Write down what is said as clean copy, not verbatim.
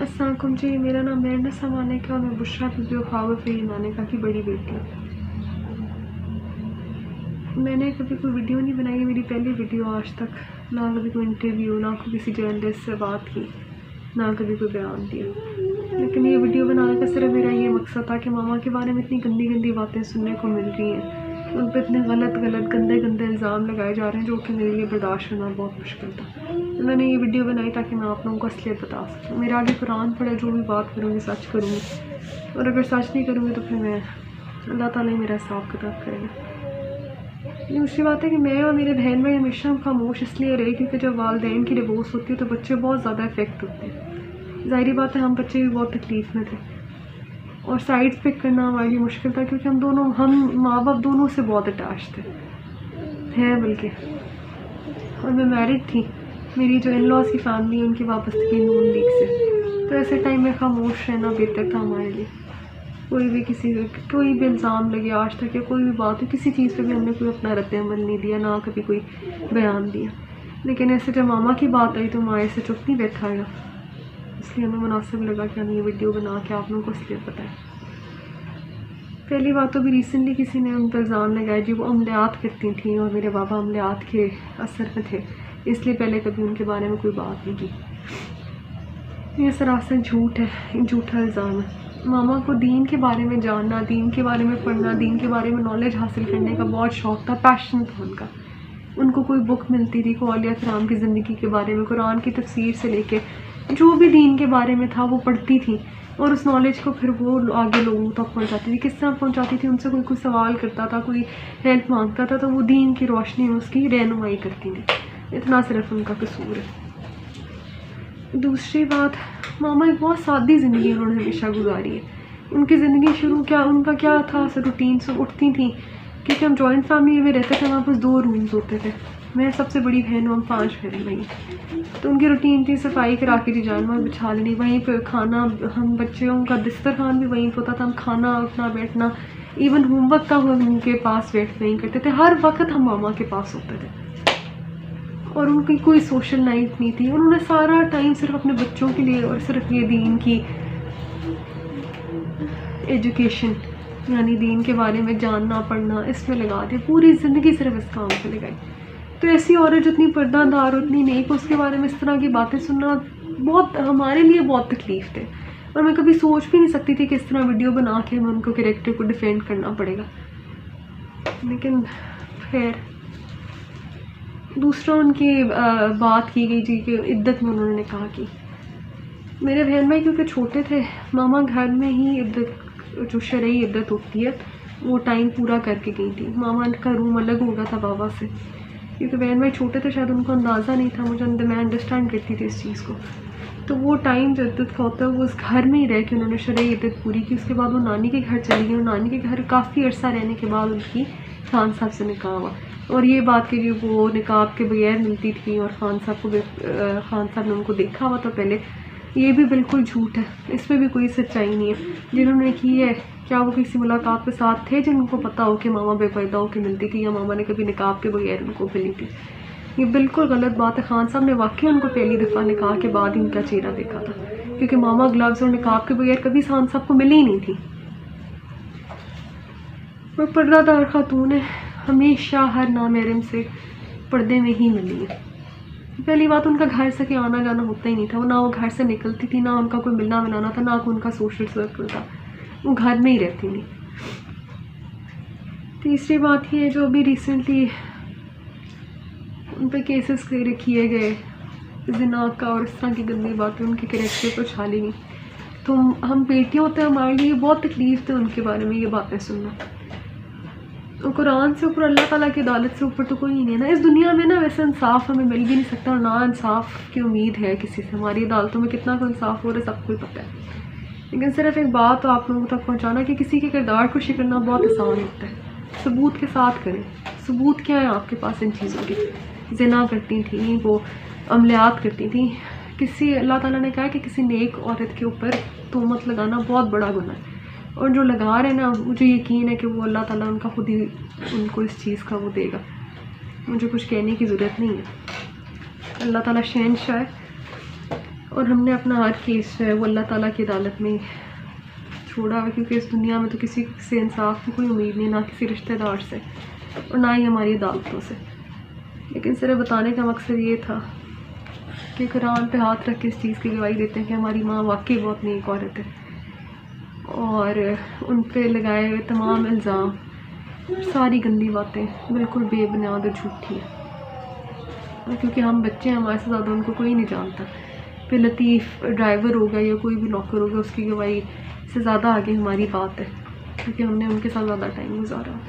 अस्सलाम वालेकुम जी, मेरा नाम मेहरना समाने का और मैं बुशरा बीबी ख्वाब फरीद माने का की बड़ी बेटी हूँ। मैंने कभी कोई वीडियो नहीं बनाई, मेरी पहली वीडियो आज तक। ना कभी कोई इंटरव्यू, ना कोई किसी जर्नलिस्ट से बात की, ना कभी कोई बयान दिया। लेकिन ये वीडियो बनाने का सिर्फ मेरा ये मकसद था कि मामा के बारे में इतनी गंदी गंदी बातें सुनने को मिल रही हैं, उन पर इतने गलत गंदे इल्ज़ाम लगाए जा रहे हैं जो कि मेरे लिए बर्दाश्त करना बहुत मुश्किल था। तो मैंने ये वीडियो बनाई ताकि मैं आप लोगों को असलियत बता सकूँ। मेरा आगे कुरान पढ़े, जो भी बात करूँगी सच करूँगी, और अगर सच नहीं करूँगी तो फिर मैं अल्लाह ताला ही मेरा हिसाब किताब करेगा। दूसरी बात है कि मैं और मेरे बहन भाई हमेशा खामोश इसलिए रहे क्योंकि जब वालिदैन की डिवोर्स होती है तो बच्चे बहुत ज़्यादा इफेक्ट होते हैं। ज़ाहिर बात है हम बच्चे भी बहुत तकलीफ़ में थे और साइड्स पिक करना हमारे लिए मुश्किल था क्योंकि हम माँ बाप दोनों से बहुत अटैच थे हैं बल्कि। और मैं मैरिड थी, मेरी जो इन लॉज की फैमिली है उनकी वापसी नून लीग से, तो ऐसे टाइम में खामोश रहना बेहतर था हमारे लिए। कोई भी इल्ज़ाम लगे आज तक या कोई भी बात हो, किसी चीज़ पे भी हमने कोई अपना रद्द-ए-अमल नहीं दिया, ना कभी कोई बयान दिया। लेकिन ऐसे जब मामा की बात आई तो माँ ऐसे चुप नहीं बैठा गया, इसलिए हमें मुनासिब लगा कि हम ये वीडियो बना के आप लोगों को इसलिए बताएं। पहली बात तो भी रिसेंटली किसी ने उन पर इल्ज़ाम लगाया जी वो अमलियात करती थी और मेरे बाबा अमलियात के असर में थे, इसलिए पहले कभी उनके बारे में कोई बात नहीं की। ये सरासर झूठ है, झूठा इल्ज़ाम है। मामा को दीन के बारे में जानना, दीन के बारे में पढ़ना, दीन के बारे में नॉलेज हासिल करने का बहुत शौक़ था, पैशन था उनका। उनको कोई बुक मिलती थी औलिया किराम की ज़िंदगी के बारे में, कुरान की तफसीर से लेके जो भी दीन के बारे में था वो पढ़ती थी और उस नॉलेज को फिर वो आगे लोगों तक पहुंचाती थी। किस तरह पहुंचाती थी? उनसे कोई सवाल करता था, कोई हेल्प मांगता था तो वो दीन की रोशनी में उसकी रहनुमाई करती थी। इतना सिर्फ उनका कसूर है। दूसरी बात, मामा एक बहुत सादी ज़िंदगी उन्होंने हमेशा गुजारी है। उनकी ज़िंदगी उनका क्या था, रूटीन से उठती थी क्योंकि हम जॉइंट फैमिली में रहते थे, हमारे पास 2 रूम्स होते थे। मैं सबसे बड़ी बहन हूँ, हम 5 बहन भाई। तो उनकी रूटीन थी सफाई करा के जी जानवर बिछा लेनी, वहीं पर खाना, हम बच्चों का बिस्तरखान भी वहीं पर होता था, हम खाना उठना बैठना, इवन होमवर्क का हम उनके पास वेट नहीं करते थे, हर वक्त हम मामा के पास होते थे। और उनकी कोई सोशल लाइफ नहीं थी, उन्होंने सारा टाइम सिर्फ अपने बच्चों के लिए और सिर्फ ये दीन की एजुकेशन यानी दीन के बारे में जानना पढ़ना इसमें लगा दिया, पूरी ज़िंदगी सिर्फ इस काम पे लगाई। तो ऐसी औरत जितनी पर्दादार और इतनी नेक, उसके बारे में इस तरह की बातें सुनना बहुत हमारे लिए बहुत तकलीफ थे और मैं कभी सोच भी नहीं सकती थी कि इस तरह वीडियो बना के हमें उनको कैरेक्टर को डिफेंड करना पड़ेगा। लेकिन खैर, दूसरा उनकी बात की गई जी कि इद्दत में उन्होंने कहा कि मेरे बहन भाई क्योंकि छोटे थे, मामा घर में ही इद्दत, जो शरई इद्दत होती है वो टाइम पूरा करके गई थी। मामा का रूम अलग हो गया था बाबा से क्योंकि बहन भाई छोटे थे, शायद उनको अंदाज़ा नहीं था, मैं अंडरस्टैंड करती थी इस चीज़ को। तो वो टाइम जो इद्दत का होता है वो उस घर में ही रह के उन्होंने शरई इद्दत पूरी की। उसके बाद वो नानी के घर चली गई और नानी के घर काफ़ी अर्सा रहने के बाद उनकी खान साहब से निकाह हुआ। और ये बात कि वो निकाब के बगैर मिलती थी और खान साहब ने उनको देखा हुआ था पहले, ये भी बिल्कुल झूठ है, इसमें भी कोई सच्चाई नहीं है। जिन्होंने की है, क्या वो किसी मुलाकात के साथ थे जिनको पता हो कि मामा बेपर्दा होकर मिलती थी या मामा ने कभी निकाब के बगैर उनको मिली थी? ये बिल्कुल गलत बात है। खान साहब ने वाकई उनको पहली दफ़ा निकाह के बाद ही उनका चेहरा देखा था क्योंकि मामा ग्लव्स और निकाब के बगैर कभी खान साहब को मिली ही नहीं थी। वो पर्दादार खातून है, हमेशा हर नामहरम से पर्दे में ही मिली है। पहली बात, उनका घर से कहीं आना जाना होता ही नहीं था, ना वो घर से निकलती थी, ना उनका कोई मिलना मिलाना था, ना कोई उनका सोशल सर्कल था, वो घर में ही रहती थी। तीसरी बात ये है, जो अभी रिसेंटली उन पर केसेस किए गए ज़िना का और इस तरह की गंदी बातें उनके कैरेक्टर पर छाली गई, तो हम बेटियाँ होते हैं, हमारे लिए बहुत तकलीफ थे उनके बारे में ये बातें सुनना। और कुरान से ऊपर, अल्लाह ताला की अदालत से ऊपर तो कोई नहीं है ना इस दुनिया में ना। वैसे इंसाफ हमें मिल भी नहीं सकता और ना इंसाफ की उम्मीद है किसी से। हमारी अदालतों में कितना कोई इंसाफ हो रहा है सबको पता है। लेकिन सिर्फ एक बात तो आप लोगों तक पहुंचाना कि किसी के किरदार को शिकरना बहुत आसान होता है, सबूत के साथ करें। सबूत क्या है आपके पास इन चीज़ों के? ज़िना करती थी, वो अमलियात करती थी, किसी, अल्लाह ताला ने कहा कि किसी नेक औरत के ऊपर तोहमत लगाना बहुत बड़ा गुनाह है और जो लगा रहे ना, मुझे यकीन है कि वो अल्लाह ताला उनका खुद ही उनको इस चीज़ का वो देगा। मुझे कुछ कहने की ज़रूरत नहीं है। अल्लाह ताला शहंशाह है, और हमने अपना हर केस जो है वो अल्लाह ताला की अदालत में छोड़ा है, क्योंकि इस दुनिया में तो किसी से इंसाफ की कोई उम्मीद नहीं, ना किसी रिश्तेदार से और ना ही हमारी अदालतों से। लेकिन सिर्फ बताने का मकसद ये था कि कुरान पे हाथ रख के इस चीज़ की गवाही देते हैं कि हमारी माँ वाकई बहुत नेक औरत है, और उन पे लगाए हुए तमाम इल्ज़ाम, सारी गंदी बातें बिल्कुल बेबुनियाद और झूठी है। क्योंकि हम बच्चे हैं, हमारे से ज़्यादा उनको कोई नहीं जानता। फिर लतीफ़ ड्राइवर होगा या कोई भी नौकर होगा, उसकी गवाही से ज़्यादा आगे हमारी बात है, क्योंकि हमने उनके साथ ज़्यादा टाइम गुजारा।